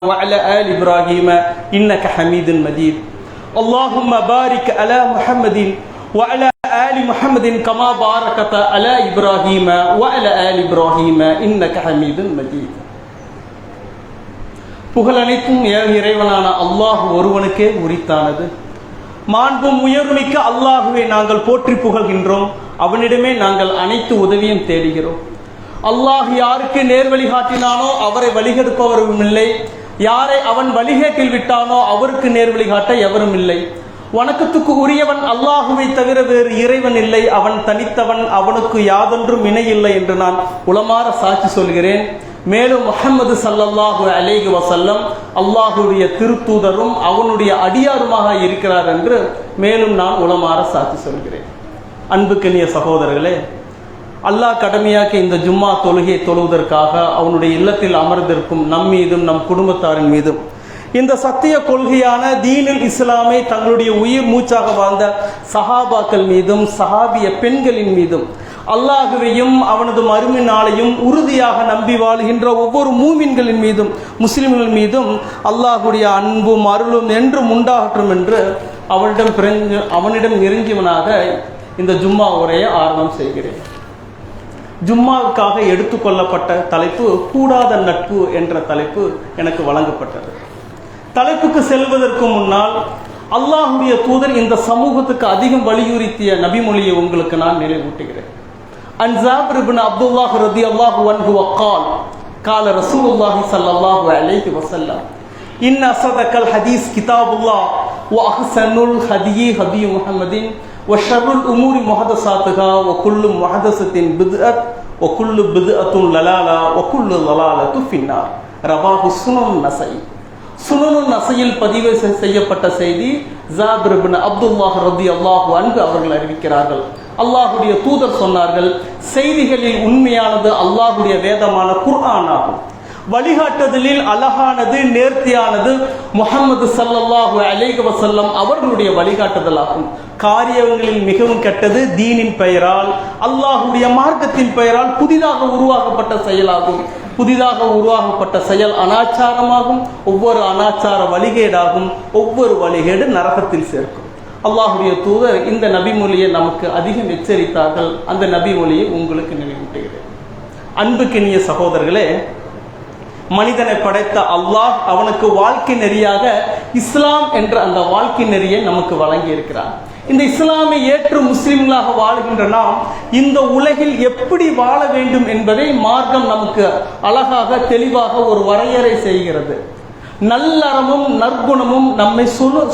وعلى آل إبراهيم إنك حميد مجيد اللهم بارك على محمد وعلى آل محمد كما باركت على إبراهيم وعلى آل إبراهيم إنك حميد مجيد. புகழ் அனைத்தும் இறைவனான அல்லாஹ் ஒருவனுக்கே உரித்தானது. மாண்பும் உயர்மிக்க அல்லாஹுவை நாங்கள் போற்றி புகழ்கின்றோம். அவனிடமே நாங்கள் அனைத்து உதவியும் தேடுகிறோம். அல்லாஹ் யாருக்கு நேர் வழிகாட்டினானோ அவரை வழிகெடுப்பவரும் இல்லை, யாரை அவன் வழிகேட்டில் விட்டானோ அவருக்கு நேர் வழிகாட்ட எவரும் இல்லை. வணக்கத்துக்கு உரியவன் அல்லாஹுவை தவிர வேறு இறைவன் இல்லை, அவன் தனித்தவன், அவனுக்கு யாதொன்றும் இணையில்லை என்று நான் உளமாற சாட்சி சொல்கிறேன். மேலும் முஹம்மது ஸல்லல்லாஹு அலைஹி வஸல்லம் அல்லாஹுடைய திருத்தூதரும் அவனுடைய அடியாருமாக இருக்கிறார் என்று மேலும் நான் உளமாற சாட்சி சொல்கிறேன். அன்புக்கனிய சகோதரர்களே, அல்லாஹ் கடமையாக்கி இந்த ஜும்மா தொழுகையை தொழுவதற்காக அவனுடைய இல்லத்தில் அமர்ந்திருக்கும் நம் மீதும் நம் குடும்பத்தாரின் மீதும் இந்த சத்திய கொள்கையான தீனுல் இஸ்லாமை தங்களுடைய உயிர் மூச்சாக வாழ்ந்த சஹாபாக்கள் மீதும் சஹாபிய பெண்களின் மீதும் அல்லாஹுவையும் அவனது மறுமை நாளையும் உறுதியாக நம்பி வாழ்கின்ற ஒவ்வொரு மூமின்களின் மீதும் முஸ்லிம்கள் மீதும் அல்லாஹுடைய அன்பும் அருளும் என்றும் உண்டாகட்டும் என்று அவனிடம் நெருங்கியவனாக இந்த ஜும்மா உரையை ஆரம்பம் செய்கிறேன். ஜும்மாவுக்காக எடுத்துக்கொள்ளப்பட்ட தலைப்பு கூடாத நட்பு என்ற தலைப்பு எனக்கு வழங்கப்பட்டது. தலைப்புக்கு செல்வதற்கு முன்னால் அல்லாஹுடைய தூதர் இந்த சமூகத்துக்கு அதிகம் வலியுறுத்திய நபிமொழியை உங்களுக்கு நான் நினைவூட்டுகிறேன். அன் ஜாபிர் இப்னு அப்துல்லாஹ் ரலியல்லாஹு அன்ஹு வகால் قال رسول الله صلى الله عليه وسلم ان اصدق الحديث كتاب الله واحسن الهدي هدي محمد وشر الامور محدثاتها وكل محدثة بدعة وكل بدعة ضلالة وكل ضلالة في النار. رواه சுனன் நஸஈ. சுனன் நஸீயில் பதிவு செய்யப்பட்ட செய்தி ஜாபிர் இப்னு அப்துல்லாஹ் ரலியல்லாஹு அன்ஹு அவர்கள் அறிவிக்கிறார்கள். அல்லாஹுடைய தூதர் சொன்னார்கள், செய்திகளில் உண்மையானது அல்லாஹுடைய வேதமான குர்ஆன் ஆகும். வழிகாட்டுதலில் அழகானது நேர்த்தியானது முஹம்மது ஸல்லல்லாஹு அலைஹி வஸல்லம் அவர்களுடைய வழிகாட்டுதல் ஆகும். காரியங்களில் மிகவும் கெட்டது தீனின் பெயரால் அல்லாஹுடைய மார்க்கத்தின் பெயரால் புதிதாக உருவாக்கப்பட்ட செயலாகும். புதிதாக உருவாக்கப்பட்ட செயல் அனாச்சாரமாகும். ஒவ்வொரு அனாச்சார வழிகேடாகும். ஒவ்வொரு வழிகேடு நரகத்தில் சேர்க்கும். அல்லாஹுடைய தூதர் இந்த நபிமொழியை நமக்கு அதிகம் எச்சரித்தார்கள். அந்த நபிமொழியை உங்களுக்கு நினைவூட்டுகிறேன். அன்புக்கினிய சகோதரர்களே, மனிதனை படைத்த அல்லாஹ் அவனுக்கு வாழ்க்கை நெறியாக இஸ்லாம் என்ற அந்த வாழ்க்கை நெறியை நமக்கு வழங்கி இருக்கிறார். இந்த இஸ்லாமை ஏற்று முஸ்லிம்களாக வாழ்கின்ற நாம் இந்த உலகில் எப்படி வாழ வேண்டும் என்பதை மார்க்கம் நமக்கு அழகாக தெளிவாக ஒரு வரையறை செய்கிறது. நல்லறமும் நற்குணமும் நம்மை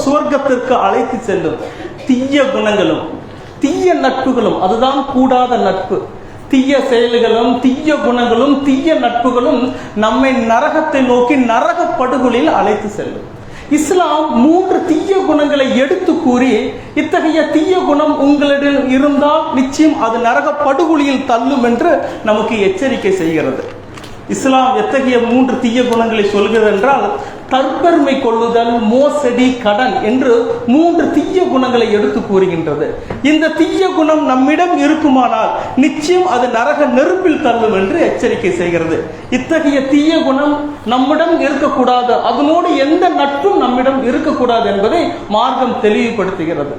சுவர்க்கத்திற்கு அழைத்து செல்லும். தீய குணங்களும் தீய நட்புகளும், அதுதான் கூடாத நட்பு. தீய செயல்களும் தீய குணங்களும் தீய நட்புகளும் நம்மை நரகத்தை நோக்கி நரக படுகொலில் அழைத்து செல்லும். இஸ்லாம் 3 தீய குணங்களை எடுத்து கூறி, இத்தகைய தீய குணம் உங்களிடம் இருந்தால் நிச்சயம் அது நரக படுகொலியில் தள்ளும் என்று நமக்கு எச்சரிக்கை செய்கிறது. இஸ்லாம் எத்தகைய 3 தீய குணங்களை சொல்கிறது என்றால், தற்பெருமை கொள்ளுதல், மோசடி, கடன் என்று 3 தீய குணங்களை எடுத்து கூறுகின்றது. இந்த தீய குணம் நம்மிடம் இருக்குமானால் நிச்சயம் அது நரக நெருப்பில் தள்ளும் என்று எச்சரிக்கை செய்கிறது. இத்தகைய தீய குணம் நம்மிடம் இருக்கக்கூடாது, அதனோடு எந்த நட்பும் நம்மிடம் இருக்கக்கூடாது என்பதை மார்க்கம் தெளிவுபடுத்துகிறது.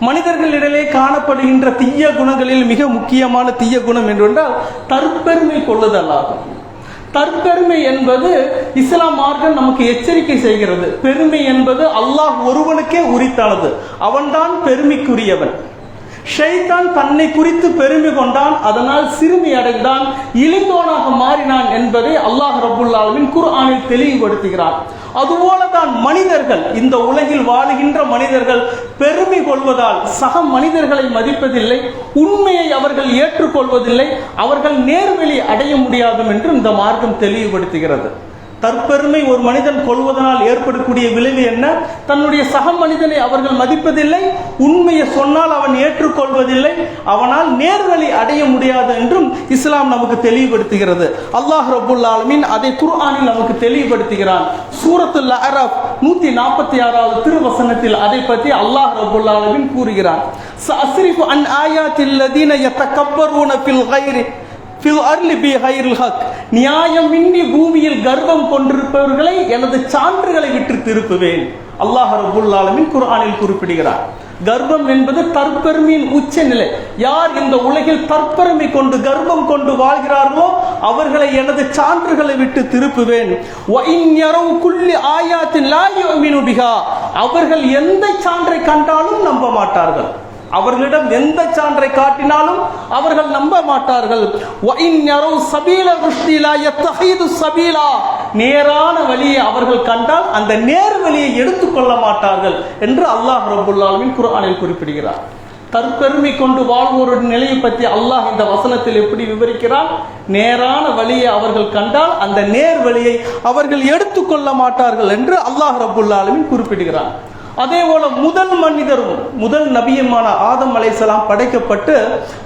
மனிதர்களிடையே காணப்படுகின்ற தீய குணங்களில் மிக முக்கியமான தீய குணம் என்றால் தற்பெருமை கொள்ளுதல் ஆகும். தற்பெருமை என்பது இஸ்லாம் மார்க்கம் நமக்கு எச்சரிக்கை செய்கிறது. பெருமை என்பது அல்லாஹ் ஒருவனுக்கே உரித்தானது. அவன்தான் பெருமைக்குரியவன். ஷைத்தான் தன்னை குறித்து பெருமை கொண்டான், அதனால் சிறுமி அடைந்தான், இழிந்தோனாக மாறினான் என்பதை அல்லாஹ் ரப்புல் ஆலமீன் குர்ஆனில் தெளிவுபடுத்துகிறான். அதுபோலதான் மனிதர்கள், இந்த உலகில் வாழுகின்ற மனிதர்கள் பெருமை கொள்வதால் சக மனிதர்களை மதிப்பதில்லை, உண்மையை அவர்கள் ஏற்றுக்கொள்வதில்லை, அவர்கள் நேர்வழி அடைய முடியாது என்று இந்த மார்க்கம் தெளிவுபடுத்துகிறது. தற்பெருமை ஒரு மனிதன் கொள்வதனால் ஏற்படக்கூடிய விளைவு என்ன? தன்னுடைய சக மனிதனை அவர்கள் மதிப்பதில்லை, உண்மையை சொன்னால் அவன் ஏற்றுக்கொள்வதில்லை, அவனால் நேர்வழி அடைய முடியாது என்றும் இஸ்லாம் நமக்கு தெளிவுபடுத்துகிறது. அல்லாஹ் ரப்புல் ஆலமீன் அதை குர்ஆனில் நமக்கு தெளிவுபடுத்துகிறான். சூரத்துல் அஅராஃப் 146வது திருவசனத்தில் அதை பற்றி அல்லாஹ் ரப்புல் ஆலமீன் கூறுகிறான். சஅஸ்ரிஃபு அன் ஆயாத்தில் லதீன யதகப்பரூன ஃபில் கைரி நியாயமின்றி பூமியில் கர்வம் கொண்டிருப்பவர்களை எனது சான்றுகளை விட்டு திருப்புவேன். அல்லாஹ் ரப்பல் ஆலமீன் குர்ஆனில் குறிப்பிடுகிறார். கர்வம் என்பது தற்பெருமையின் உச்ச நிலை. யார் இந்த உலகில் தற்பெருமை கொண்டு கர்வம் கொண்டு வாழ்கிறார்களோ அவர்களை எனது சான்றுகளை விட்டு திருப்புவேன். அவர்கள் எந்த சான்றை கண்டாலும் நம்ப மாட்டார்கள். அவர்களிடம் எந்த சான்றை காட்டினாலும் அவர்கள் நம்ப மாட்டார்கள். நேரான வழியை அவர்கள் கண்டால் அந்த நேர் வழியை எடுத்துக்கொள்ள மாட்டார்கள் என்று அல்லாஹ் ரப்பல் ஆலமீன் குர்ஆனில் குறிப்பிடுகிறார். தற்பெருமை கொண்டு வாழ்வோருடைய நிலையை பற்றி அல்லாஹ் இந்த வசனத்தில் எப்படி விவரிக்கிறார்? நேரான வழியை அவர்கள் கண்டால் அந்த நேர் வழியை அவர்கள் எடுத்துக்கொள்ள மாட்டார்கள் என்று அல்லாஹ் ரப்பல் ஆலமீன் குறிப்பிடுகிறார். அதே போல முதல் மனிதரும் முதல் நபியுமான ஆதம் அலைஹிஸ்ஸலாம் படைக்கப்பட்டு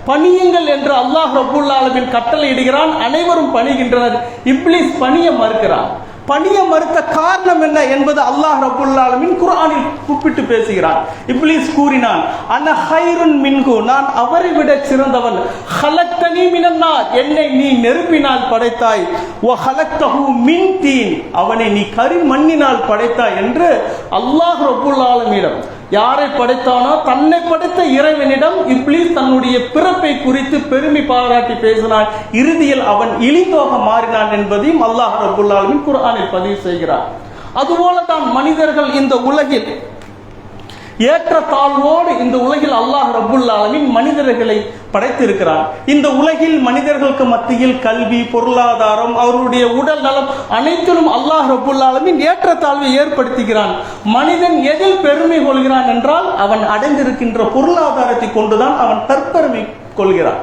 பணியுங்கள் என்று அல்லாஹ் ரப்பல் ஆலமீன் கட்டளை இடுகிறான். அனைவரும் பணிகின்றனர். இப்லீஸ் பணிய மறுக்கிறான். பணிய மறுத்த காரணம் என்ன என்பது அல்லாஹ் ரப்பல் ஆலமீன் குர்ஆனில் கூப்பிட்டு பேசுகிறான். இப்லீஸ் கூறினான், அன ஹைருன் மின்ஹு, நான் அவரை விட சிறந்தவன். ஹலக்தனி மினன் நார், என்னை நீ நெருப்பினால் படைத்தாய். வ ஹலக்தஹு மின் தீன், அவனை நீ கரிமண்ணினால் படைத்தாய் என்று அல்லாஹ் ரப்பல் ஆலமீனிடம் யாரை படைத்தானோ தன்னை படைத்த இறைவனிடம் இப்லீஸ் தன்னுடைய பிறப்பை குறித்து பெருமை பாராட்டி பேசினான். இறுதியில் அவன் இழிந்தோக மாறினான் என்பதையும் அல்லாஹ் ரப்பல் ஆலமீன் குர்ஆனில் பதிவு செய்கிறார். அதுபோல தான் மனிதர்கள் இந்த உலகில் ஏற்றத்தாழ்வோடு இந்த உலகில் அல்லாஹ் ரப்பல் ஆலமீன் மனிதர்களை படைத்திருக்கிறான். இந்த உலகில் மனிதர்களுக்கு மத்தியில் கல்வி, பொருளாதாரம், அவருடைய உடல் நலம் அனைத்திலும் அல்லாஹ் ரப்பல் ஆலமீன் ஏற்றத்தாழ்வை ஏற்படுத்துகிறான். மனிதன் எதில் பெருமை கொள்கிறான் என்றால் அவன் அடைந்திருக்கின்ற பொருளாதாரத்தை கொண்டுதான் அவன் தற்பெருமை கொள்கிறான்.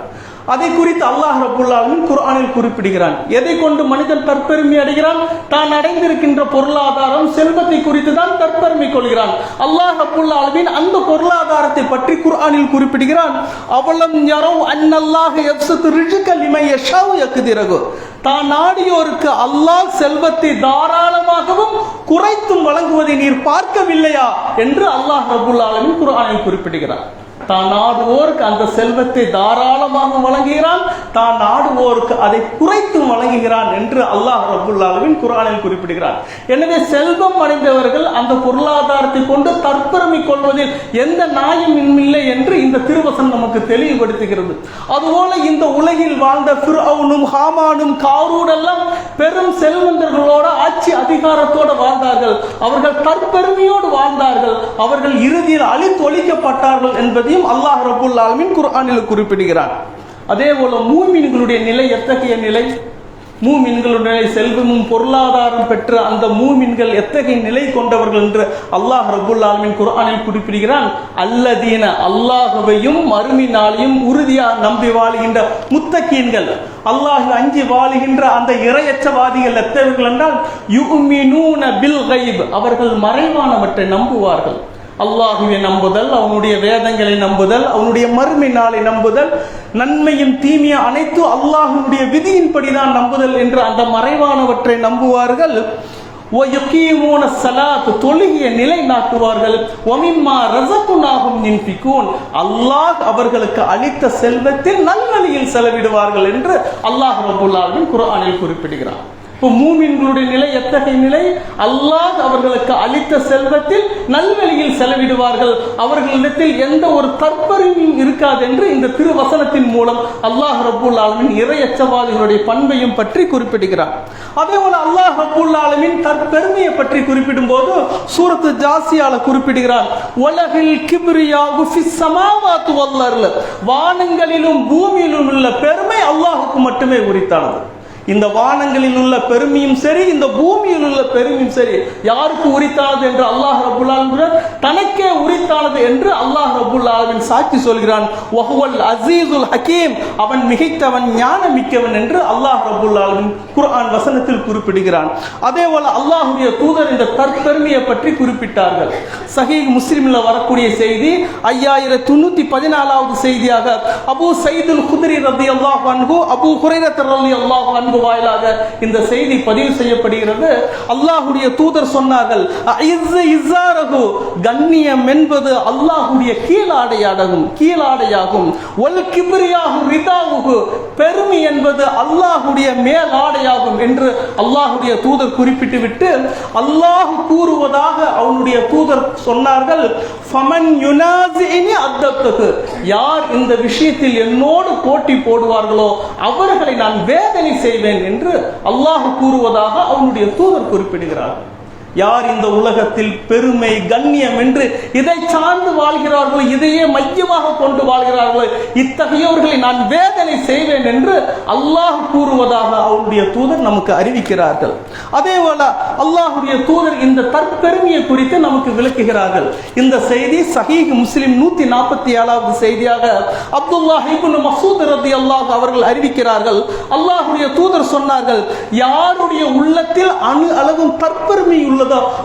அதை குறித்து அல்லாஹ் ரப்பல் ஆலமீன் குர்ஆனில் குறிப்பிடுகிறான். எதை கொண்டு மனிதன் தற்பெருமை அடைகிறான்? தான் அடைந்திருக்கின்ற பொருளாதாரம், செல்வத்தை குறித்து தான் தற்பெருமை கொள்கிறான். அல்லாஹ் ரப்பல் ஆலமீன் அந்த பொருளாதாரத்தை பற்றி குர்ஆனில் குறிப்பிடுகிறான். அவலம் யரவ் அன்னல்லாஹ யப்சுது ரிஸ்க லிமன் யஷாஉ யக்திரஹு, தான் நாடியோருக்கு அல்லாஹ் செல்வத்தை தாராளமாகவும் குறைத்தும் வழங்குவதை நீர் பார்க்கவில்லையா என்று அல்லாஹ் ரப்பல் ஆலமீன் குர்ஆனில் குறிப்பிடுகிறான். தான் நாடுவோருக்கு அந்த செல்வத்தை தாராளமாக வழங்குகிறான், தான் நாடுவோருக்கு அதை குறைத்தும் வழங்குகிறான் என்று அல்லாஹ் ரப்பல் ஆலமீன் குர்ஆனில் குறிப்பிடுகிறான். எனவே செல்வம் அடைந்தவர்கள் அந்த பொருளாதாரத்தை கொண்டு தற்பெருமை கொள்வதில் எந்த நியாயமும் இல்லை என்று இந்த திருவசனம் நமக்கு தெளிவுபடுத்துகிறது. அதுபோல இந்த உலகில் வாழ்ந்த ஃபிர்அவுனும் ஹாமானும் காரூனெல்லாம் பெரும் செல்வந்தர்களோட ஆட்சி அதிகாரத்தோடு வாழ்ந்தார்கள். அவர்கள் தற்பெருமையோடு வாழ்ந்தார்கள். அவர்கள் இறுதியில் அழித்தொழிக்கப்பட்டார்கள் என்பதை அல்லாஹ் ரப்பல் ஆலமீன் குர்ஆனில் குறிப்பிடுகிறான். அதே போல மூமின்களுடைய நிலை எத்தகைய நிலை? மூமின்களுடைய நிலை, செல்வமும் பொருளாதாரம் பெற்ற அந்த மூமின்கள் எத்தகைய நிலை கொண்டவர்கள் என்று அல்லாஹ் ரப்பல் ஆலமீன் குர்ஆனில் குறிப்பிடுகிறான். அல்லதீன, அல்லாஹ்வையும் மறுமை நாளையும் உறுதியாக நம்பி வாழுகின்ற முத்தகீன்கள், அல்லாஹ் அஞ்சி வாழுகின்ற அந்த இறையற்றவாதிகள் எத்தகையவர்கள் என்றால் யுமினூன பில் கைப், அவர்கள் மறைவானவற்றை நம்புவார்கள். அல்லாஹுவை நம்புதல், அவனுடைய வேதங்களை நம்புதல், அவனுடைய மறுமை நாளை நம்புதல், நன்மையும் தீமையும் அனைத்து அல்லாஹுடைய விதியின்படிதான் நம்புதல் என்று அந்த மறைவானவற்றை நம்புவார்கள். தொழுகிய நிலை நாட்டுவார்கள். அல்லாஹ் அவர்களுக்கு அளித்த செல்வத்தில் நல்வழியில் செலவிடுவார்கள் என்று அல்லாஹ் ரப்பல் ஆலமீன் குர்ஆனில் குறிப்பிடுகிறார். மூமின்களுடைய நிலை எத்தகைய நிலை? அல்லாஹ் அவர்களுக்கு அளித்த செல்வத்தில் நல்வழியில் செலவிடுவார்கள். அவர்களிடத்தில் எந்த ஒரு தற்பெருமையும் இருக்காது என்று இந்த திருவசனத்தின் மூலம் அல்லாஹ் ரப்பல் ஆலமீன் இறையற்றவாதிகளுடைய பண்பையும் பற்றி குறிப்பிடுகிறார். அதே போல அல்லாஹ் ரப்பல் ஆலமீன் தற்பெருமையை பற்றி குறிப்பிடும் போது சூரத்து ஜாசியால குறிப்பிடுகிறார். உலகில் கிப்ரியாஹு ஃபிஸ் ஸமாவாத்தி வல் அர்ல், வானங்களிலும் பூமியிலும் உள்ள பெருமை அல்லாஹ்வுக்கு மட்டுமே உரித்தானது. இந்த வானங்களில் உள்ள பெருமையும் சரி, இந்த பூமியில் உள்ள பெருமையும் சரி யாருக்கு உரித்தானது என்று அல்லாஹ் ரப்பல் ஆலமீன் தனக்கே உரித்தானது என்று அல்லாஹ் ரப்பல் ஆலமீன் சாட்சி சொல்கிறான். வஹுவல் அஸீஸுல் ஹகீம், அவன் மிகைத்தவன், ஞானமிக்கவன் என்று அல்லாஹ் ரப்பல் ஆலமீன் குர்ஆன் வசனத்தில் குறிப்பிடுகிறான். அதே போல அல்லாஹ்வுடைய தூதர் இந்த தற்பெருமையை பற்றி குறிப்பிட்டார்கள். சஹீஹ் முஸ்லிம்ல வரக்கூடிய செய்தி 5314வது செய்தியாக அபூ சயீதுல் குத்ரி ரலியல்லாஹு அன்ஹு அபூ ஹுரைரா ரலியல்லாஹு அன்ஹு வாயிலாக இந்த செய்தி பதிவு செய்யப்படுகிறது. அல்லாஹ்வுடைய தூதர் சொன்னார்கள், இஸ்ஸாரஹு கண்ணியம் என்பது அல்லாஹ்வுடைய கீழாடையாகும். வல் கிப்ரியாஹு ரிதாவுஹு பெருமை என்பது அல்லாஹ்வுடைய மேலாடையாகும் என்று அல்லாஹ்வுடைய தூதர் குறிப்பிட்டு விட்டு அல்லாஹ் கூறுவதாக அவனுடைய தூதர் சொன்னார்கள், ஃபமன் யுனாஸினி அத்தப்தஹு யார் இந்த விஷயத்தில் என்னோடு போட்டி போடுவார்களோ அவர்களை நான் வேதனை செய்வேன் என்று அல்லாஹ் கூறுவதாக அவனுடைய தூதர் குறிப்பிடுகிறார். யார் இந்த உலகத்தில் பெருமை கண்ணியம் என்று இதை சார்ந்து வாழ்கிறார்களோ, இதையே மையமாக கொண்டு வாழ்கிறார்களோ, இத்தகையோர்களை நான் வேதனை செய்வேன் என்று அல்லாஹ் கூறுவதாக அவருடைய தூதர் நமக்கு அறிவிக்கிறார்கள். அதே போல அல்லாஹ்வுடைய தூதர் இந்த தற்பெருமையை குறித்து நமக்கு விளக்குகிறார்கள். இந்த செய்தி சஹீஹ் முஸ்லிம் 147வது செய்தியாக அப்துல்லாஹ் இப்னு மஸ்ஊத் ரலியல்லாஹு அவர்கள் அறிவிக்கிறார்கள். அல்லாஹ்வுடைய தூதர் சொன்னார்கள், யாருடைய உள்ளத்தில் அணு அளவும் தற்பெருமை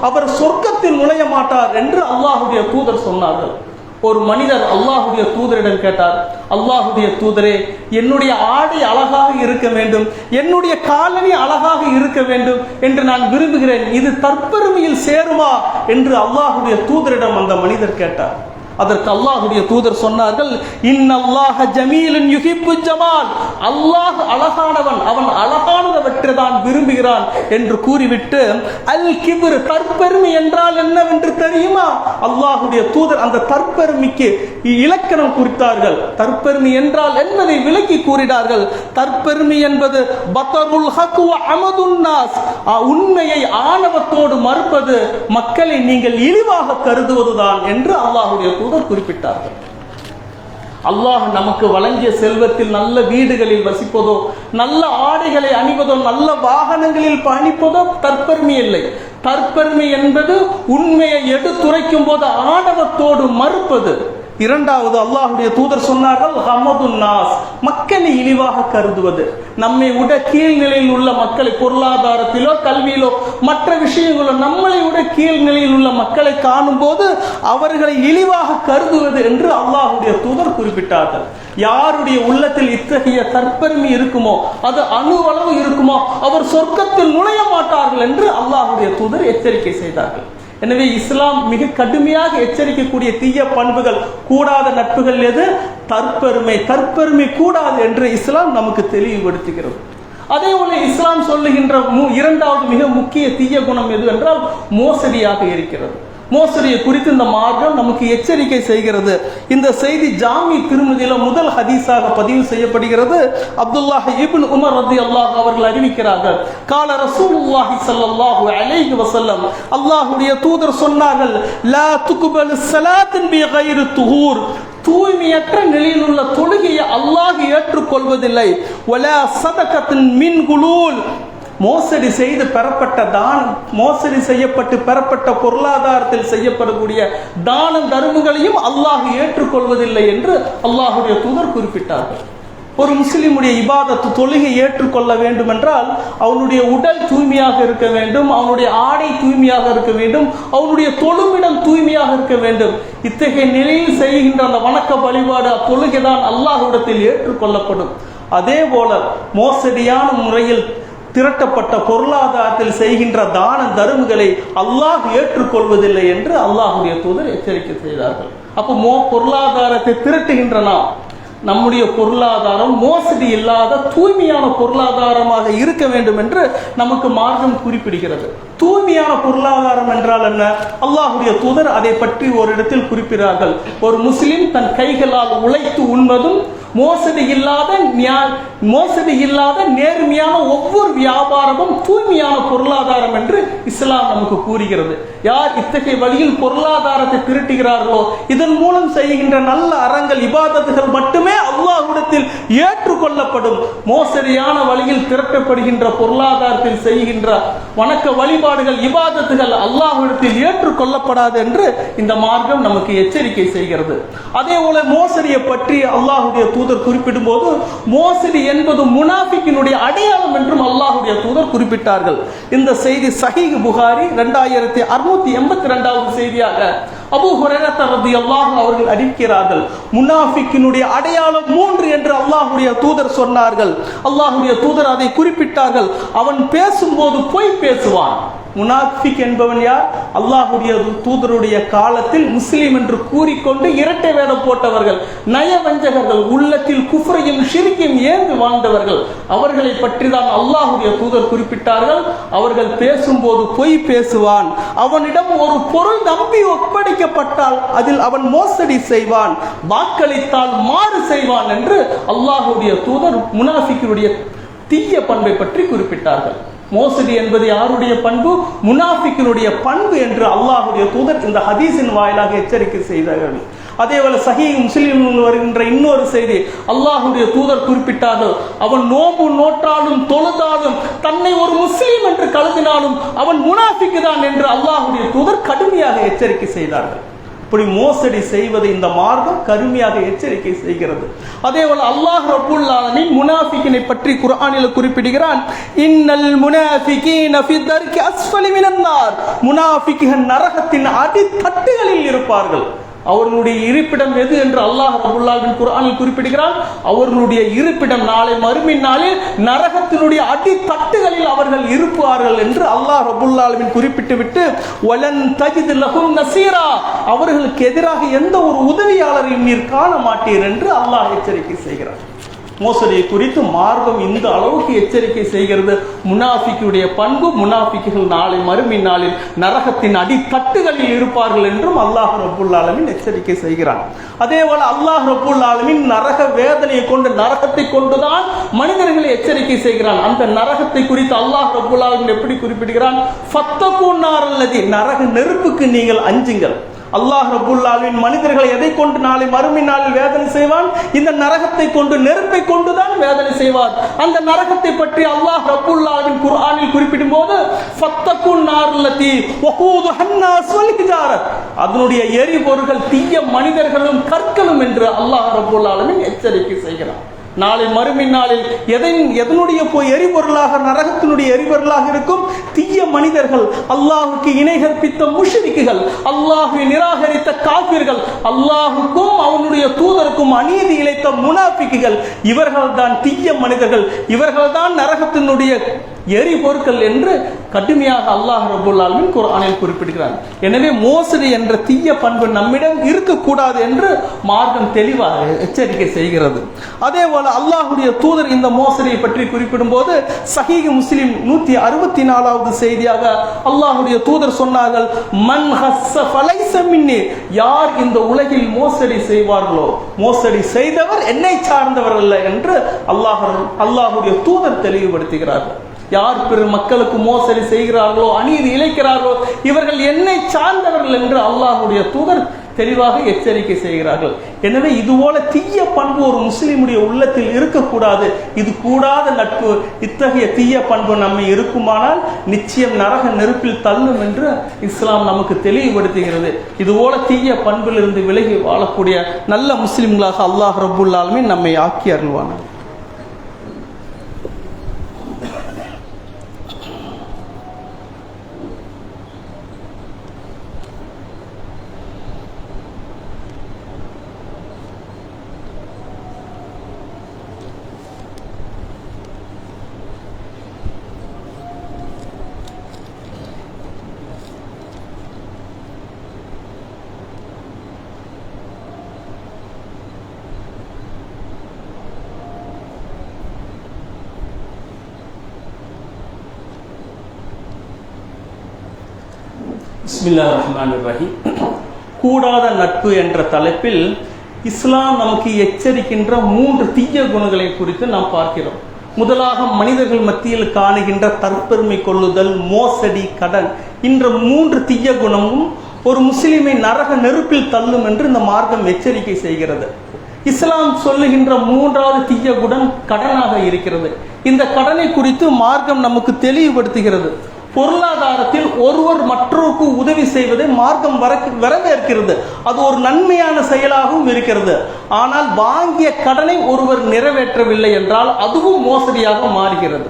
அவர் சொர்க்கத்தில் நுழைய மாட்டார் என்று அல்லாஹ்வுடைய தூதர் சொன்னார்கள். ஒரு மனிதர் அல்லாஹ்வுடைய தூதரிடம் கேட்டார், அல்லாஹ்வுடைய தூதரே, என்னுடைய ஆடை அழகாக இருக்க வேண்டும், என்னுடைய காலணி அழகாக இருக்க வேண்டும் என்று நான் விரும்புகிறேன், இது தற்பெருமையில் சேருமா என்று அல்லாஹ்வுடைய தூதரிடம் அந்த மனிதர் கேட்டார். அதற்கு அல்லாஹ்வுடைய தூதர் சொன்னார்கள், இன்னல்லாஹ ஜமீலுன் யுஹிப்பு ஜமால் அல்லாஹ் அழகானவன், அவன் அழகானவற்றை தான் விரும்புகிறான் என்று கூறிவிட்டு அல் கிப்ர் தற்பெருமை என்றால் என்னவென்று தெரியுமா? அல்லாஹ்வுடைய தூதர் அந்த தற்பெருமைக்கு இலக்கணம் குறித்தார்கள். தற்பெருமை என்றால் என்பதை விளக்கி கூறினார்கள். தற்பெருமை என்பது பதருல் ஹக் வ அமதுன் நாஸ் உண்மையை ஆணவத்தோடு மறுப்பது, மக்களை நீங்கள் இழிவாக கருதுவதுதான் என்று அல்லாஹ்வுடைய குறிப்பிட்டார்கள். அல்லாஹ் நமக்கு வழங்கிய செல்வத்தில் நல்ல வீடுகளில் வசிப்பதோ, நல்ல ஆடைகளை அணிவதோ, நல்ல வாகனங்களில் பயணிப்பதோ தற்பெருமை இல்லை. தற்பெருமை என்பது உண்மையை எடுத்துரைக்கும் போது ஆணவத்தோடு மறுப்பது. இரண்டாவது அல்லாஹ்வுடைய தூதர் சொன்னார்கள், ஹமதுன் நாஸ் மக்களை இழிவாக கருதுவது. நம்மை விட கீழ்நிலையில் உள்ள மக்களை, பொருளாதாரத்திலோ கல்வியிலோ மற்ற விஷயங்களோ நம்மளை விட கீழ்நிலையில் உள்ள மக்களை காணும் போது அவர்களை இழிவாக கருதுவது என்று அல்லாஹ்வுடைய தூதர் குறிப்பிட்டார்கள். யாருடைய உள்ளத்தில் இத்தகைய தற்பெருமை இருக்குமோ, அது அணுவளவு இருக்குமோ, அவர் சொர்க்கத்தில் நுழைய மாட்டார்கள் என்று அல்லாஹ்வுடைய தூதர் எச்சரிக்கை செய்தார்கள். எனவே இஸ்லாம் மிக கடுமையாக எச்சரிக்கக்கூடிய தீய பண்புகள், கூடாத நட்புகள் எது? தற்பெருமை கூடாது என்று இஸ்லாம் நமக்கு தெளிவுபடுத்துகிறது. அதே போல இஸ்லாம் சொல்லுகின்ற இரண்டாவது மிக முக்கிய தீய குணம் எது என்றால் மோசடியாக இருக்கிறது. மோசடியை குறித்து இந்த மார்க்கம் நமக்கு எச்சரிக்கை செய்கிறது. இந்த செய்தி ஜாமி திருமதியில முதல் ஹதீஸாக பதிவு செய்யப்படுகிறது. அப்துல்லாஹ் இப்னு உமர் ரலியல்லாஹு அவர்கள் அறிவிக்கிறார்கள், கால ரசூலுல்லாஹி ஸல்லல்லாஹு அலைஹி வஸல்லம் அல்லாஹ்வுடைய தூதர் சொன்னார்கள், லா துக்பல் ஸலாத்தின் பிகைரி துஹூர் தூய்மையற்ற நிலையில் உள்ள தொழுகையை அல்லாஹ் ஏற்றுக்கொள்வதில்லை. வலா ஸதகத்தின் மின் குலூல் மோசடி செய்து பெறப்பட்ட தானம், மோசடி செய்யப்பட்டு பெறப்பட்ட பொருளாதாரத்தில் செய்யப்படக்கூடிய தானம் தர்மங்களையும் அல்லாஹ் ஏற்றுக்கொள்வதில்லை என்று அல்லாஹ்வுடைய தூதர் குறிப்பிட்டார்கள். ஒரு முஸ்லிமுடைய இபாதத்து தொழுகை ஏற்றுக்கொள்ள வேண்டும் என்றால் அவனுடைய உடல் தூய்மையாக இருக்க வேண்டும், அவனுடைய ஆடை தூய்மையாக இருக்க வேண்டும், அவனுடைய தொழுமிடம் தூய்மையாக இருக்க வேண்டும். இத்தகைய நிலையில் செய்கின்ற அந்த வணக்க வழிபாடு தொழுகைதான் அல்லாஹ்விடத்தில் ஏற்றுக்கொள்ளப்படும். அதே போல மோசடியான முறையில் திரட்டப்பட்ட பொருளாதாரத்தில் செய்கின்ற தான தர்மங்களை அல்லாஹ் ஏற்றுக்கொள்வதில்லை என்று அல்லாஹ்வுடைய தூதர் எச்சரிக்கை செய்தார்கள். அப்போ பொருளாதாரத்தை திரட்டுகின்ற நாம், நம்முடைய பொருளாதாரம் மோசடி இல்லாத தூய்மையான பொருளாதாரமாக இருக்க வேண்டும் என்று நமக்கு மார்க்கம் குறிப்பிடுகிறது. தூய்மையான பொருளாதாரம் என்றால் என்ன? அல்லாஹ்வுடைய தூதர் அதை பற்றி ஒரு இடத்தில் குறிப்பிடுகிறார்கள். ஒரு முஸ்லிம் தன் கைகளால் உழைத்து உண்பதும் மோசடி இல்லாத நேர்மையான ஒவ்வொரு வியாபாரமும் தூய்மையான பொருளாதாரம் என்று இஸ்லாம் நமக்கு கூறுகிறது. யார் இத்தகைய வழியில் பொருளாதாரத்தை திரட்டுகிறார்களோ, இதன் மூலம் செய்கின்ற நல்ல அறங்கள் இபாதத்துகள் மட்டுமே அல்லாஹ்விடத்தில் ஏற்றுக்கொள்ளப்படும். மோசடியான வழியில் திரட்டப்படுகின்ற பொருளாதாரத்தில் செய்கின்ற வணக்க வழிபாடுகள் இபாதத்துகள் அல்லாஹ்விடத்தில் ஏற்றுக்கொள்ளப்படாது என்று இந்த மார்க்கம் நமக்கு எச்சரிக்கை செய்கிறது. அதே போல மோசடியை பற்றி அல்லாஹ்வுடைய தூதர் குறிப்பிடும் போது, மோசடி என்பது முனாஃபிக்கினுடைய அடையாளம் என்றும் அல்லாஹ்வுடைய தூதர் குறிப்பிட்டார்கள். இந்த செய்தி சஹீஹ் புகாரி 2682வது செய்தியாக அபூ ஹுரைரா ரலியல்லாஹு அவர்கள் அறிவிக்கிறார்கள். முனாஃபிக்கினுடைய அடையாளம் 3 என்று அல்லாஹ்வுடைய தூதர் சொன்னார்கள். அல்லாஹ்வுடைய தூதர் அதை குறிப்பிட்டார்கள். அவன் பேசும்போது பொய் பேசுவான். முனாஃபிக் என்பவன் யார்? அல்லாஹ்வுடைய தூதருடைய காலத்தில் முஸ்லிம் என்று கூறிக்கொண்டு இரட்டை வேடம் போட்டவர்கள், நயவஞ்சகர்கள், உள்ளத்தில் குஃப்ரையும் ஷிர்கையும் ஏந்து வாழ்ந்தவர்கள். அவர்களை பற்றி தான் அல்லாஹ்வுடைய தூதர் குறிப்பிட்டார்கள். அவர்கள் பேசும்போது பொய் பேசுவான். அவனிடம் ஒரு பொருள் நம்பி ஒப்படைக்கப்பட்டால் அதில் அவன் மோசடி செய்வான், வாக்களித்தால் மாறு செய்வான் என்று அல்லாஹ்வுடைய தூதர் முனாஃபிக்கினுடைய தீய பண்பை பற்றி குறிப்பிட்டார்கள். மோசடி என்பது யாருடைய பண்பு? முனாஃபிக்கினுடைய பண்பு என்று அல்லாஹ்வுடைய தூதர் இந்த ஹதீஸின் வாயிலாக எச்சரிக்கை செய்தார்கள். அதேபோல சஹீஹ் முஸ்லிமில் வருகின்ற இன்னொரு செய்தி அல்லாஹ்வுடைய தூதர் குறிப்பிட்டார்கள். அவன் நோன்பு நோற்றாலும் தொழுதாலும் தன்னை ஒரு முஸ்லீம் என்று கருதினாலும் அவன் முனாஃபிக் தான் என்று அல்லாஹ்வுடைய தூதர் கடுமையாக எச்சரிக்கை செய்தார்கள். இப்படி மோசடி செய்வதை இந்த மார்க்கம் கடுமையாக எச்சரிக்கை செய்கிறது. அதேபோல அல்லாஹ் ரப்பல் ஆலமீன் முனாஃபிக்கினை பற்றி குர்ஆனில் குறிப்பிடுகிறான். இன்னல் முனாஃபிகீன ஃபி தர்கி அஸ்ஃபலி மினன் நார். முனாஃபிக்குகள் நரகத்தின் அடித்தட்டுகளில் இருப்பார்கள். அவர்களுடைய இருப்பிடம் எது என்று அல்லாஹ் ரப்பல் ஆலமீன் குர்ஆனில் குறிப்பிடுகிறான். அவர்களுடைய இருப்பிடம் நாளை மறுமை நாளில் நரகத்தினுடைய அடித்தட்டுகளில் அவர்கள் இருப்பார்கள் என்று அல்லாஹ் ரப்பல் ஆலமீன் குறிப்பிட்டுவிட்டு வலன் தஜித் லஹும் நஸீரா, அவர்களுக்கு எதிராக எந்த ஒரு உதவியாளரையும் நீர் காண மாட்டீர் என்று அல்லாஹ் எச்சரிக்கை செய்கிறார். மோசடியை குறித்து மார்க்கம் இந்த அளவுக்கு எச்சரிக்கை செய்கிறது. முனாஃபிக்குடைய பண்பு, முனாஃபிக்குகள் நாளை மறுமை நாளில் நரகத்தின் அடித்தட்டுகளில் இருப்பார்கள் என்றும் அல்லாஹ் ரப்பல் ஆலமீன் எச்சரிக்கை செய்கிறான். அதேபோல அல்லாஹ் ரப்பல் ஆலமீன் நரக வேதனையை கொண்டு, நரகத்தை கொண்டுதான் மனிதர்களை எச்சரிக்கை செய்கிறான். அந்த நரகத்தை குறித்து அல்லாஹ் ரப்பல் ஆலமீன் எப்படி குறிப்பிடுகிறான்? ஃபத்தகூன் நாரல்லதி, நரக நெருப்புக்கு நீங்கள் அஞ்சுங்கள். அல்லாஹ் ரப்பல் ஆலமீன் மனிதர்களை எதை கொண்டு நாளை மறுமை நாளில் வேதனை செய்வான்? இந்த நரகத்தை கொண்டு, நெருப்பை கொண்டுதான் வேதனை செய்வார். அந்த நரகத்தை பற்றி அல்லாஹ் ரப்பல் ஆலமீன் குர்ஆனில் குறிப்பிடும் போது ஃபத்தகுன் நார்லதி வகூதுஹன் நாஸ் வல் ஹிஜாரத், அதனுடைய எரிபொருள்கள் தீய மனிதர்களும் கற்களும் என்று அல்லாஹ் ரப்பல் ஆலமீன் எச்சரிக்கை செய்கிறார். நாளை மறுமை நாளில் எதனுடைய போய் எரிபொருளாக, நரகத்தினுடைய எரிபொருளாக இருக்கும்? தீய மனிதர்கள், அல்லாஹுக்கு இணை கற்பித்த முஷ்ரிக்குகள், அல்லாஹுவை நிராகரித்த காபிர்கள், அல்லாஹுக்கும் அவனுடைய தூதருக்கும் அநீதி இழைத்த முனாஃபிக்குகள், இவர்கள் தான் தீய மனிதர்கள், இவர்கள் தான் நரகத்தினுடைய எரிபொருட்கள் என்று கடுமையாக அல்லாஹ் ரப்பல் ஆலமீன் குர்ஆனில் குறிப்பிடுகிறார். எனவே மோசடி என்ற தீய பண்பு நம்மிடம் இருக்கக்கூடாது என்று மார்க்கம் தெளிவாக எச்சரிக்கை செய்கிறது. அதேபோல அல்லாஹ்வுடைய தூதர் இந்த மோசடியை பற்றி குறிப்பிடும் போது சஹீஹ் முஸ்லிம் 164வது செய்தியாக அல்லாஹ்வுடைய தூதர் சொன்னார்கள், மன் ஹஸ்ஸ ஃபலைஸ மின்னி, யார் இந்த உலகில் மோசடி செய்வார்களோ, மோசடி செய்தவர் என்னை சார்ந்தவர் அல்ல என்று அல்லாஹ்வுடைய தூதர் தெளிவுபடுத்துகிறார்கள். யார் பிற மக்களுக்கு மோசடி செய்கிறார்களோ, அநீதி இழைக்கிறார்களோ, இவர்கள் என்னை சார்ந்தவர்கள் என்று அல்லாஹ்வுடைய தூதர் தெளிவாக எச்சரிக்கை செய்கிறார்கள். எனவே இதுபோல தீய பண்பு ஒரு முஸ்லிமுடைய உள்ளத்தில் இருக்கக்கூடாது. இது கூடாத நட்பு, இத்தகைய தீய பண்பு நம்மை இருக்குமானால் நிச்சயம் நரக நெருப்பில் தள்ளும் என்று இஸ்லாம் நமக்கு தெளிவுபடுத்துகிறது. இதுபோல தீய பண்பிலிருந்து விலகி வாழக்கூடிய நல்ல முஸ்லிம்களாக அல்லாஹ் ரப்பல் ஆலமீன் நம்மை ஆக்கி அருள்வானார். பிஸ்மில்லாஹிர் ரஹ்மானிர் ரஹீம். கூடாத நட்பு என்ற தலைப்பில் இஸ்லாம் நமக்கு எச்சரிக்கின்ற 3 தீய குணங்களை குறித்து நாம் பார்க்கிறோம். முதலாக மனிதர்கள் மத்தியில் காணுகின்ற தற்பெருமை கொள்ளுதல், மோசடி, கடன், இந்த 3 தீய குணமும் ஒரு முஸ்லிமை நரக நெருப்பில் தள்ளும் என்று இந்த மார்க்கம் எச்சரிக்கை செய்கிறது. இஸ்லாம் சொல்லுகின்ற 3வது தீய குணம் கடனாக இருக்கிறது. இந்த கடனை குறித்து மார்க்கம் நமக்கு தெளிவுபடுத்துகிறது. பொருளாதாரத்தில் ஒருவர் மற்றொருக்கு உதவி செய்வதை மார்க்கம் வரவேற்கிறது. அது ஒரு நன்மையான செயலாகவும் இருக்கிறது. ஆனால் வாங்கிய கடனை ஒருவர் நிறைவேற்றவில்லை என்றால் அதுவும் மோசடியாக மாறுகிறது.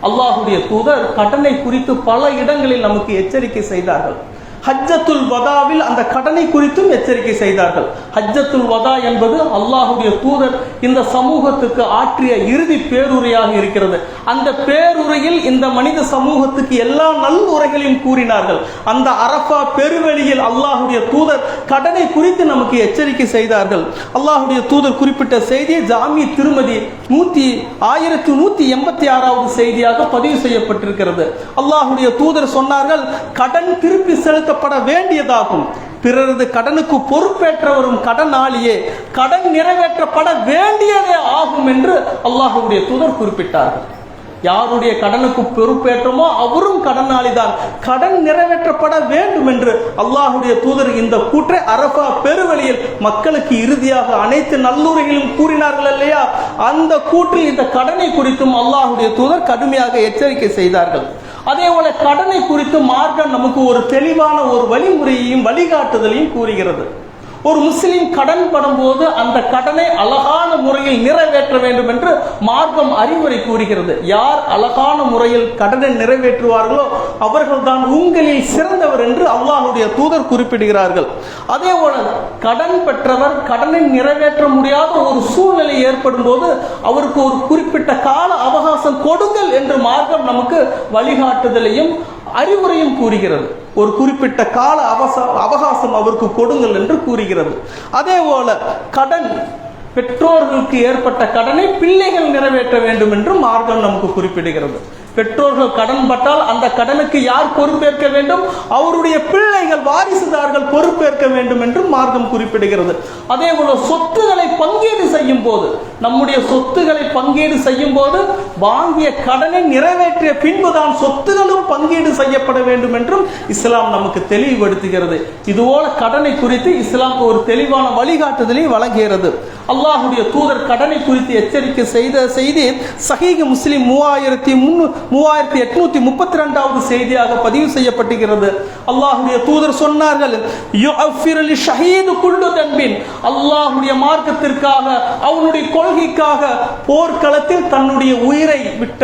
அல்லாஹுடைய தூதர் கடனை குறித்து பல இடங்களில் நமக்கு எச்சரிக்கை செய்தார்கள். ஹஜ்ஜத்துல் வதாவில் அந்த கடனை குறித்தும் எச்சரிக்கை செய்தார்கள். ஹஜ்ஜத்துல் வதா என்பது அல்லாஹுடைய தூதர் இந்த சமூகத்துக்கு ஆற்றிய இறுதி பேருரையாக இருக்கிறது. அந்த பேருரையில் இந்த மனித சமூகத்துக்கு எல்லா நல்லுரைகளையும் கூறினார்கள். அந்த அரஃபா பெருவெளியில் அல்லாஹுடைய தூதர் கடனை குறித்து நமக்கு எச்சரிக்கை செய்தார்கள். அல்லாஹுடைய தூதர் குறிப்பிட்ட செய்தியை ஜாமி திருமதி 1186வது செய்தியாக பதிவு செய்யப்பட்டிருக்கிறது. அல்லாஹுடைய தூதர் சொன்னார்கள், கடன் திருப்பி செலுத்தப்பட வேண்டியதாகும். பிறரது கடனுக்கு பொறுப்பேற்றவரும் கடனாளியே கடன் நிறைவேற்றப்பட வேண்டியதே ஆகும் என்று அல்லாஹ்வுடைய தூதர் குறிப்பிட்டார்கள். யாருடைய கடனுக்கு பொறுப்பேற்றமோ அவரும் கடனாளிதான். கடன் நிறைவேற்றப்பட வேண்டும் என்று அல்லாஹ்வுடைய தூதர் இந்த கூற்றை அரஃபா பெருவெளியில் மக்களுக்கு இறுதியாக அனைத்து நல்லுரைகளும் கூறினார்கள் இல்லையா? அந்த கூற்றில் இந்த கடனை குறித்தும் அல்லாஹ்வுடைய தூதர் கடுமையாக எச்சரிக்கை செய்தார்கள். அதே போல கடனை குறித்து மார்க்கம் நமக்கு ஒரு தெளிவான ஒரு வழிமுறையையும் வழிகாட்டுதலையும் கூறுகிறது. ஒரு முஸ்லிம் கடன் படும்போது அந்த கடனை அழகான முறையில் நிறைவேற்ற வேண்டும் என்று மார்க்கம் அறிவுரை கூறுகிறது. யார் அழகான முறையில் கடனை நிறைவேற்றுவார்களோ அவர்கள் தான் உங்களில் சிறந்தவர் என்று அல்லாஹ்வுடைய தூதர் குறிப்பிடுகிறார்கள். அதே போல கடன் பெற்றவர் கடனை நிறைவேற்ற முடியாத ஒரு சூழ்நிலை ஏற்படும் போது அவருக்கு ஒரு குறிப்பிட்ட கால அவகாசம் கொடுங்கள் என்று மார்க்கம் நமக்கு வழிகாட்டுதலையும் அறிவுரையும் கூறுகிறது. ஒரு குறிப்பிட்ட கால அவகாசம் அவருக்கு கொடுங்கள் என்று கூறுகிறது. அதே போல கடன் பெற்றோர்களுக்கு ஏற்பட்ட கடனை பிள்ளைகள் நிறைவேற்ற வேண்டும் என்று மார்க்கம் நமக்கு குறிப்பிடுகிறது. பெற்றோர்கள் கடன் பட்டால் அந்த கடனுக்கு யார் பொறுப்பேற்க வேண்டும்? அவருடைய பிள்ளைகள், வாரிசுதார்கள் பொறுப்பேற்க வேண்டும் என்று மார்க்கம் குறிப்பிடுகிறது. அதே போல சொத்துக்களை பங்கீடு செய்யும் போது, நம்முடைய சொத்துக்களை பங்கீடு செய்யும் போது வாங்கிய கடனை நிறைவேற்றிய பின்புதான் சொத்துகளும் பங்கீடு செய்யப்பட வேண்டும் என்றும் இஸ்லாம் நமக்கு தெளிவுபடுத்துகிறது. இதுபோல கடனை குறித்து இஸ்லாம் ஒரு தெளிவான வழிகாட்டுதலை வழங்குகிறது. அல்லாஹ்வுடைய தூதர் கடனை குறித்து எச்சரிக்கை செய்த செய்தி சஹீஹ் முஸ்லிம் 3832வது செய்தியாக பதிவு செய்யப்பட்டிருக்கிறது. அல்லாஹ்வுடைய தூதர் சொன்னார்கள், யுஅஃபிரு லிஷஹீது குல்லு தன்பின். அல்லாஹ்வுடைய மார்க்கத்திற்காக, அவனுடைய கொள்கைக்காக போர்க்களத்தில் தன்னுடைய உயிரை விட்ட,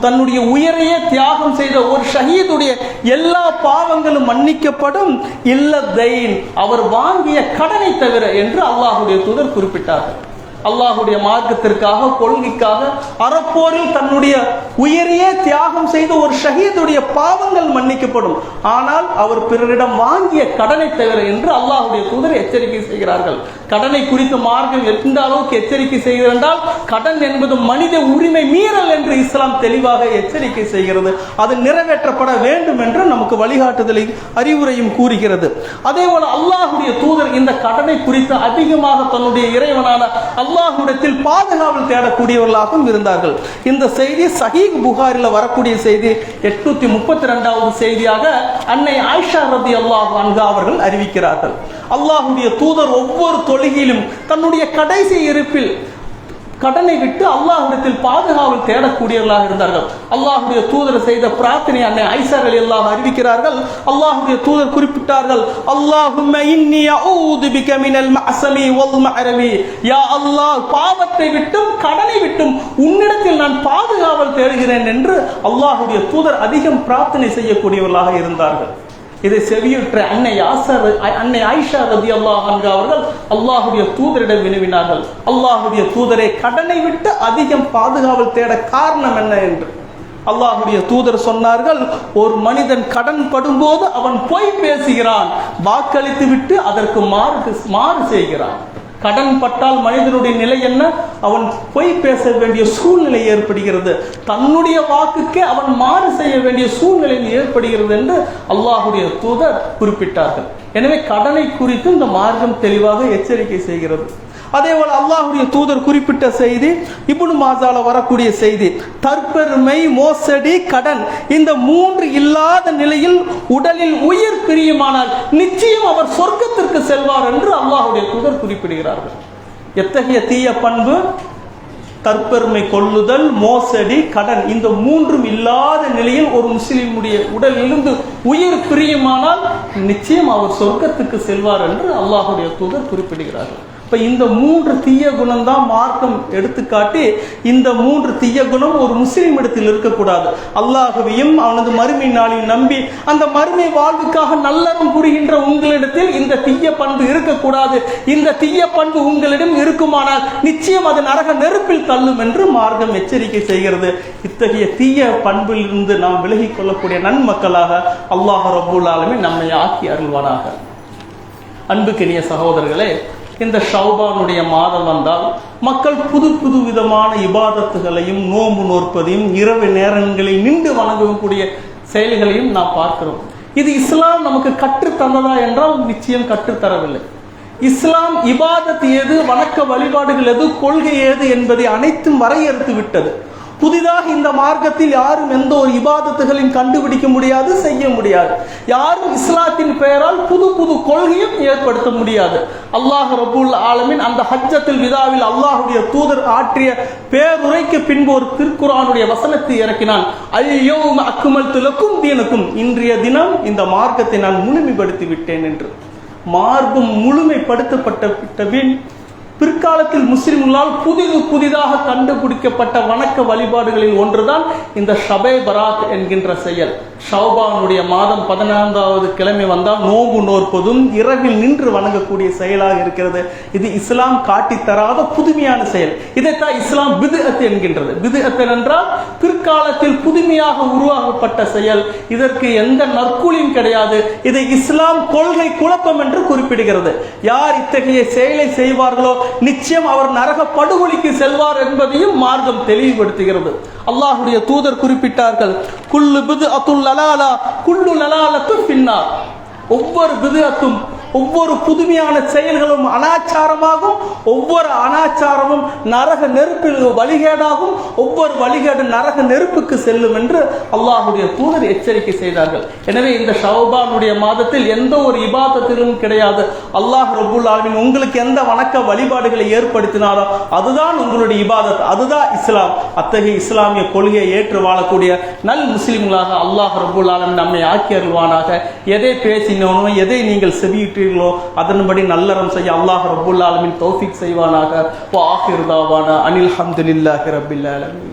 தன்னுடைய உயிரையே தியாகம் செய்த ஒரு ஷஹீதுடைய எல்லா பாவங்களும் மன்னிக்கப்படும், இல்ல தைன், அவர் வாங்கிய கடனை தவிர என்று அல்லாஹ்வுடைய தூதர் குறிப்பிட்டார்கள். அல்லாஹ்வுடைய மார்க்கத்திற்காக, கொள்கைக்காக அறப்போரில் தன்னுடைய உயிரையே தியாகம் செய்த ஒரு ஷஹீதுடைய பாவங்கள் மன்னிக்கப்படும், ஆனால் அவர் பிறரிடம் வாங்கிய கடனை தவிர என்று அல்லாஹ்வுடைய தூதர் எச்சரிக்கை செய்கிறார்கள். கடனை குறித்து மார்க்கம் எந்த அளவுக்கு எச்சரிக்கை செய்கிறால், கடன் என்பது மனித உரிமை மீறல் என்று இஸ்லாம் தெளிவாக எச்சரிக்கை செய்கிறது. அது நிறைவேற்றப்பட வேண்டும் என்று நமக்கு வழிகாட்டுதலை அறிவுரையும் கூறுகிறது. அதே போல அல்லாஹ்வுடைய தூதர் இந்த கடனை குறித்து அதிகமாக தன்னுடைய இறைவனான அல்லாஹ்விடத்தில் பாதுகாவல் தேடக்கூடியவர்களாகவும் இருந்தார்கள். இந்த செய்தி சஹீஹ் புகாரில் வரக்கூடிய செய்தி 832வது செய்தியாக அன்னை ஆயிஷா ரலியல்லாஹு அன்ஹா அவர்கள் அறிவிக்கிறார்கள். அல்லாஹ்வுடைய தூதர் ஒவ்வொரு தொழுகையிலும் தன்னுடைய கடைசி இருப்பில் கடனை விட்டு அல்லாஹ்விடத்தில் பாதுகாவல் தேடக்கூடியவர்களாக இருந்தார்கள். அல்லாஹ்வுடைய தூதர் செய்த பிரார்த்தனை அன்னை ஆயிஷா ரலியல்லாஹு அறிவிக்கிறார்கள். அல்லாஹ்வுடைய தூதர் குறிப்பிட்டார்கள், அல்லாஹும்ம இன்னி அஊது பிக மினல் மஅஸமி வல் மஅரமி. யா அல்லாஹ், பாவத்தை விட்டும் கடனை விட்டும் உன்னிடத்தில் நான் பாதுகாவல் தேடுகிறேன் என்று அல்லாஹ்வுடைய தூதர் அதிகம் பிரார்த்தனை செய்யக்கூடியவர்களாக இருந்தார்கள். இதை செவியுற்ற அன்னை ஆயிஷா ரலியல்லாஹு அன்ஹா அவர்கள் அல்லாஹ்வுடைய தூதரிடம் வினவினார்கள், அல்லாஹ்வுடைய தூதரை கடனை விட்டு அதிகம் பாதுகாவல் தேட காரணம் என்ன என்று. அல்லாஹ்வுடைய தூதர் சொன்னார்கள், ஒரு மனிதன் கடன் படும்போது அவன் பொய் பேசுகிறான், வாக்களித்து விட்டு அதற்கு மாறு செய்கிறான். கடன் பட்டால் மனிதனுடைய நிலை என்ன? அவன் பொய் பேச வேண்டிய சூழ்நிலை ஏற்படுகிறது, தன்னுடைய வாக்குக்கே அவன் மாறு செய்ய வேண்டிய சூழ்நிலை ஏற்படுகிறது என்று அல்லாஹ்வுடைய தூதர் குறிப்பிட்டார்கள். எனவே கடனை குறித்து இந்த மார்க்கம் தெளிவாக எச்சரிக்கை செய்கிறது. அதே போல அல்லாஹ்வுடைய தூதர் குறிப்பிட்ட செய்தி இப்னு மாஜால வரக்கூடிய செய்தி, தற்பெருமை, மோசடி, கடன், இந்த மூன்று இல்லாத நிலையில் உடலில் உயிர் பிரியுமானால் நிச்சயம் அவர் சொர்க்கத்திற்கு செல்வார் என்று அல்லாஹ்வுடைய தூதர் குறிப்பிடுகிறார்கள். எத்தகைய தீய பண்பு! தற்பெருமை கொள்ளுதல், மோசடி, கடன், இந்த மூன்றும் இல்லாத நிலையில் ஒரு முஸ்லிமுடைய உடலிலிருந்து உயிர் பிரியுமானால் நிச்சயம் அவர் சொர்க்கத்துக்கு செல்வார் என்று அல்லாஹுடைய தூதர் குறிப்பிடுகிறார்கள். இப்ப இந்த மூன்று தீய குணம் தான் மார்க்கம் எடுத்துக்காட்டி, இந்த மூன்று தீய குணம் ஒரு முஸ்லிம் இடத்தில் இருக்கக்கூடாது. அல்லாஹுவையும் அவனது மறுமை நாளையும் நம்பி அந்த மறுமை வாழ்வுக்காக நல்லறம் புரிகின்ற உங்களிடத்தில் இந்த தீய பண்பு இருக்கக்கூடாது. இந்த தீய பண்பு உங்களிடம் இருக்குமானால் நிச்சயம் அது நரக நெருப்பில் தள்ளும் என்று மார்க்கம் எச்சரிக்கை செய்கிறது. இத்தகைய தீய பண்பில் இருந்து நாம் விலகிக் கொள்ளக்கூடிய நன்மக்களாக அல்லாஹ் ரப்பல் ஆலமீன் நம்மை ஆக்கி அருள்வானாக. அன்புக்கினிய சகோதரர்களே, இந்த ஷௌபானுடைய மாதம் வந்தால் மக்கள் புது புது விதமான இபாதத்துகளையும் நோம்பு நோற்பதையும் இரவு நேரங்களில் நின்று வணங்கக்கூடிய செயல்களையும் நாம் பார்க்கிறோம். இது இஸ்லாம் நமக்கு கற்றுத் தந்ததா என்றால் நிச்சயம் கற்றுத்தரவில்லை. இஸ்லாம் இபாதத் ஏது, வணக்க வழிபாடுகள் எது, கொள்கை ஏது என்பதை அனைத்தும் வரையறுத்து விட்டது. புதிதாக இந்த மார்க்கத்தில் யாரும் எந்த ஒரு இபாதத்துகளையும் கண்டுபிடிக்க முடியாது, செய்ய முடியாது. யாரும் இஸ்லாத்தின் பெயரால் புது புது கொள்கையும் ஏற்படுத்த முடியாது. அல்லாஹ் ரப்பல் ஆலமீன் அந்த ஹஜ்ஜத்துல் விதாவில் அல்லாஹுடைய தூதர் ஆற்றிய பேருரைக்கு பின்பு ஒரு திருக்குர்ஆனுடைய வசனத்தை இறக்கினான். அல்-யௌம அக்மல்து லக்கும் தீனக்கும், இன்றைய தினம் இந்த மார்க்கத்தை நான் முழுமைப்படுத்தி விட்டேன் என்று. மார்க்கம் முழுமைப்படுத்தப்பட்ட பின் பிற்காலத்தில் முஸ்லிம்களால் புதிதாக கண்டுபிடிக்கப்பட்ட வணக்க வழிபாடுகளில் ஒன்றுதான் இந்த ஷபே பராத் என்கின்ற செயல். ஷௌபானுடைய மாதம் 14வது கிழமை வந்தால் நோம்பு நோற்பதும் இரவில் நின்று வணங்கக்கூடிய செயலாக இருக்கிறது. இது இஸ்லாம் காட்டி தராத புதுமையான செயல். இதைத்தான் இஸ்லாம் பித்அத் என்கின்றது. பித்அத் என்றால் பிற்காலத்தில் புதுமையாக உருவாக்கப்பட்ட செயல். இதற்கு எந்த நற்கூலியும் கிடையாது. இதை இஸ்லாம் கொள்கை குழப்பம் என்று குறிப்பிடுகிறது. யார் இத்தகைய செயலை செய்வார்களோ நிச்சயம் அவர் நரக படுகொலிக்கு செல்வார் என்பதையும் மார்க்கம் தெளிவுபடுத்துகிறது. அல்லாஹுடைய தூதர் குறிப்பிட்டார்கள், குல்லு பித்அத்துல் லலாலா குல்லு லலாலத்து ஃபின்னார். ஒவ்வொரு பித்அத்தும், ஒவ்வொரு புதுமையான செயல்களும் அனாச்சாரமாகும், ஒவ்வொரு அனாச்சாரமும் நரக நெருப்பில் வழிகேடாகும், ஒவ்வொரு வழிகேடு நரக நெருப்புக்கு செல்லும் என்று அல்லாஹுடைய தூதர் எச்சரிக்கை செய்தார்கள். எனவே இந்த ஷௌபானுடைய மாதத்தில் எந்த ஒரு இபாதத்திலும் கிடையாது. அல்லாஹ் ரப்பல் ஆலமீன் உங்களுக்கு எந்த வணக்க வழிபாடுகளை ஏற்படுத்தினாரோ அதுதான் உங்களுடைய இபாதத், அதுதான் இஸ்லாம். அத்தகைய இஸ்லாமிய கொள்கையை ஏற்று வாழக்கூடிய நல் முஸ்லிம்களாக அல்லாஹ் ரப்பல் ஆலமீன் நம்மை ஆக்கி அருள்வானாக. எதை பேசினோனோ, எதை நீங்கள் செவியிட்டு அதன்படி நல்லறம் செய்ய அல்லாஹ் ரப்பல் ஆலமீன் தௌஃபீக் செய்வானாக. வ ஆகிரு தாவானா அனில் ஹம்துலில்லாஹி ரப்பில் ஆலமீன்.